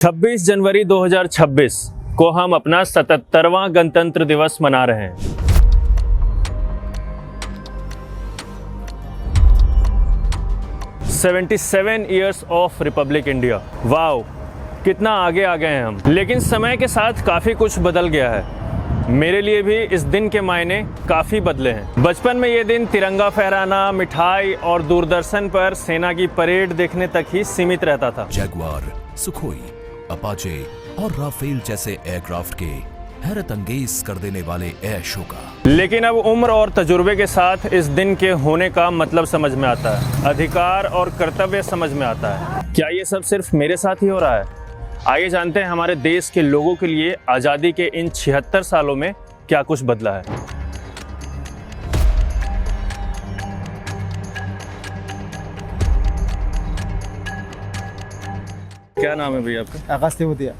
26 जनवरी 2026 को हम अपना 77वां गणतंत्र दिवस मना रहे हैं। "77 years of Republic India"। Wow, कितना आगे आ गए हैं हम। लेकिन समय के साथ काफ़ी कुछ बदल गया है। मेरे लिए भी इस दिन के मायने काफ़ी बदले हैं। बचपन में ये दिन तिरंगा फहराना, मिठाई और दूरदर्शन पर सेना की परेड देखने तक ही सीमित रहता था। जैगुआर, सुखोई, अपाचे और राफेल जैसे एयरक्राफ्ट के हैरत अंगेज कर देने वाले एयर शो का। लेकिन अब उम्र और तजुर्बे के साथ इस दिन के होने का मतलब समझ में आता है, अधिकार और कर्तव्य समझ में आता है। क्या ये सब सिर्फ मेरे साथ ही हो रहा है? आइए जानते हैं हमारे देश के लोगों के लिए आज़ादी के इन 76 सालों में क्या कुछ बदला है। क्या नाम है भैया आपका? आकाश तेवतिया।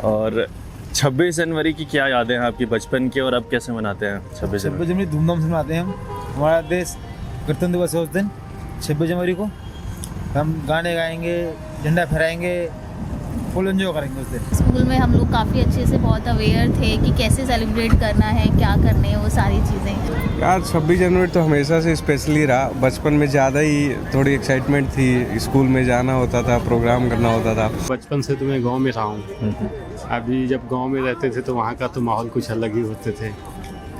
और 26 जनवरी की क्या यादें हैं आपकी बचपन की, और अब कैसे मनाते हैं 26 जनवरी? 26 जनवरी धूमधाम से मनाते हैं हम। हमारा देश गणतंत्र दिवस है उस दिन 26 जनवरी को। हम गाने गाएंगे, झंडा फहराएंगे, फुल एंजॉय करेंगे उस दिन। स्कूल में हम लोग काफ़ी अच्छे से बहुत अवेयर थे कि कैसे सेलिब्रेट करना है, क्या करने है, वो सारी चीज़ें। यार 26 जनवरी तो हमेशा से स्पेशली रहा। बचपन में ज़्यादा ही थोड़ी एक्साइटमेंट थी, स्कूल में जाना होता था, प्रोग्राम करना होता था। बचपन से तो मैं गांव में रहा हूँ। अभी जब गांव में रहते थे तो वहाँ का तो माहौल कुछ अलग ही होते थे।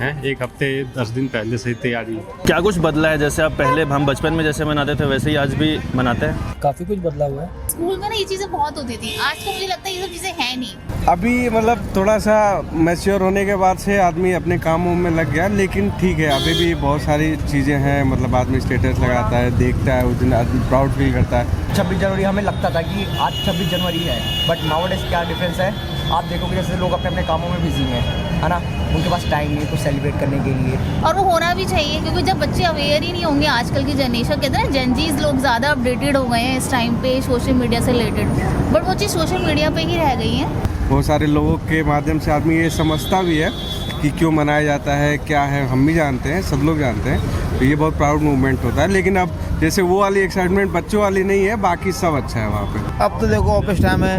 हैं, एक हफ्ते 10 दिन पहले से ही तैयारी। क्या कुछ बदला है? जैसे आप पहले हम बचपन में जैसे मनाते थे वैसे ही आज भी मनाते हैं? काफ़ी कुछ बदला हुआ है। स्कूल में ना ये चीज़ें बहुत होती थी, आज तो मुझे लगता है ये सब चीज़ें हैं नहीं। अभी मतलब थोड़ा सा मैच्योर होने के बाद से आदमी अपने कामों में लग गया, लेकिन ठीक है अभी भी बहुत सारी चीज़ें हैं। मतलब आदमी स्टेटस लगाता है, देखता है, उस दिन आदमी प्राउड फील करता है। 26 जनवरी हमें लगता था कि आज 26 जनवरी है, बट नाउअडेज क्या डिफरेंस है आप देखोगे, जैसे लोग अपने अपने कामों में बिजी हैं, है ना, उनके पास टाइम नहीं है कुछ सेलिब्रेट करने के लिए। और वो होना भी चाहिए, क्योंकि जब बच्चे अवेयर ही नहीं होंगे, आजकल की जनरेशन कहते हैं ना जेनजीज लोग ज़्यादा अपडेटेड हो गए हैं इस टाइम पे सोशल मीडिया से रिलेटेड, बट वो चीज़ सोशल मीडिया पे ही रह गई है। बहुत सारे लोगों के माध्यम से आदमी ये समझता भी है कि क्यों मनाया जाता है, क्या है, हम भी जानते हैं, सब लोग जानते हैं। तो ये बहुत प्राउड मूवमेंट होता है। लेकिन अब जैसे वो वाली एक्साइटमेंट बच्चों वाली नहीं है, बाकी सब अच्छा है वहाँ पे। अब तो देखो ऑफिस टाइम है,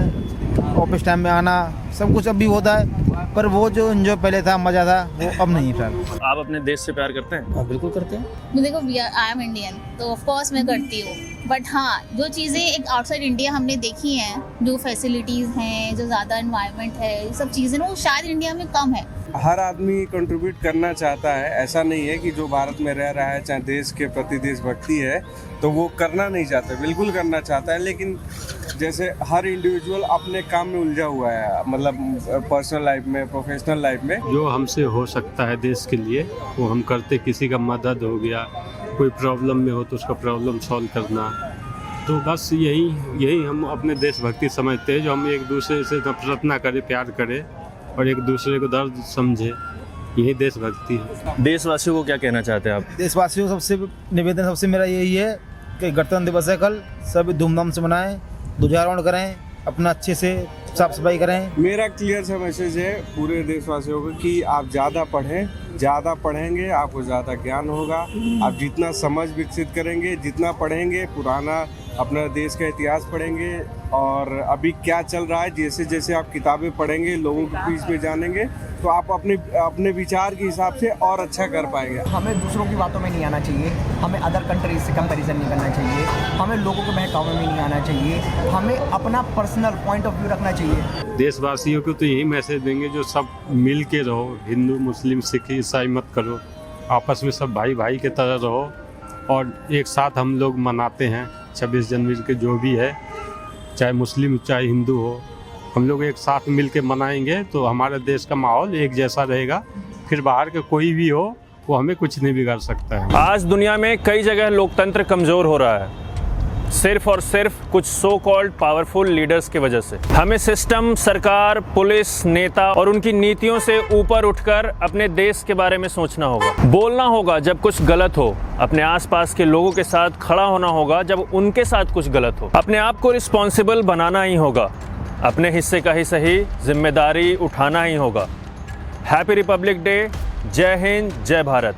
ऑफिस टाइम में आना सब कुछ अभी होता है, पर वो जो एंजॉय पहले था, मज़ा था, वो अब नहीं था। आप अपने देश से प्यार करते हैं? हाँ बिल्कुल करते हैं। देखो आई एम इंडियन, तो ऑफ कोर्स मैं करती हूँ, बट हाँ जो चीज़ें एक आउटसाइड इंडिया हमने देखी हैं, जो फैसिलिटीज़ हैं, जो ज़्यादा एनवायरनमेंट है, ये सब चीज़ें वो शायद इंडिया में कम है। हर आदमी कंट्रीब्यूट करना चाहता है। ऐसा नहीं है कि जो भारत में रह रहा है, चाहे देश के प्रति देशभक्ति है, तो वो करना नहीं चाहता, बिल्कुल करना चाहता है। लेकिन जैसे हर इंडिविजुअल अपने काम में उलझा हुआ है, मतलब पर्सनल लाइफ में, प्रोफेशनल लाइफ में। जो हमसे हो सकता है देश के लिए वो हम करते। किसी का मदद हो गया, कोई प्रॉब्लम में हो तो उसका प्रॉब्लम सॉल्व करना, तो बस यही हम अपने देशभक्ति समझते हैं। जो हम एक दूसरे से नफरत ना करें, प्यार करें और एक दूसरे को दर्द समझे, यही देशभक्ति है। देशवासियों को क्या कहना चाहते हैं आप? देशवासियों को सबसे निवेदन सबसे मेरा यही है कि गणतंत्र दिवस है कल, सभी धूमधाम से मनाएं, ध्वजारोहण करें, अपना अच्छे से साफ सफाई करें। मेरा क्लियर सा मैसेज है पूरे देशवासियों को कि आप ज़्यादा पढ़ें, ज़्यादा पढ़ेंगे आपको ज़्यादा ज्ञान होगा। आप जितना समझ विकसित करेंगे, जितना पढ़ेंगे, पुराना अपना देश का इतिहास पढ़ेंगे और अभी क्या चल रहा है, जैसे जैसे आप किताबें पढ़ेंगे, लोगों के बीच में जानेंगे, तो आप अपने विचार के हिसाब से और अच्छा कर पाएंगे। हमें दूसरों की बातों में नहीं आना चाहिए, हमें अदर कंट्रीज से कंपैरिजन नहीं करना चाहिए, हमें लोगों के बहकावे में नहीं आना चाहिए, हमें अपना पर्सनल पॉइंट ऑफ व्यू रखना चाहिए। देशवासियों को तो यही मैसेज देंगे, जो सब मिल के रहो, हिंदू मुस्लिम सिख ईसाई मत करो, आपस में सब भाई भाई के तरह रहो और एक साथ हम लोग मनाते हैं 26 जनवरी के, जो भी है, चाहे मुस्लिम चाहे हिंदू हो, हम लोग एक साथ मिल के मनाएंगे तो हमारे देश का माहौल एक जैसा रहेगा। फिर बाहर के कोई भी हो वो हमें कुछ नहीं बिगाड़ सकता है। आज दुनिया में कई जगह लोकतंत्र कमजोर हो रहा है, सिर्फ और सिर्फ कुछ सो कॉल्ड पावरफुल लीडर्स की वजह से। हमें सिस्टम, सरकार, पुलिस, नेता और उनकी नीतियों से ऊपर उठकर अपने देश के बारे में सोचना होगा, बोलना होगा जब कुछ गलत हो, अपने आसपास के लोगों के साथ खड़ा होना होगा जब उनके साथ कुछ गलत हो, अपने आप को रिस्पॉन्सिबल बनाना ही होगा, अपने हिस्से का ही सही जिम्मेदारी उठाना ही होगा। Happy Republic day. जय हिंद, जय भारत।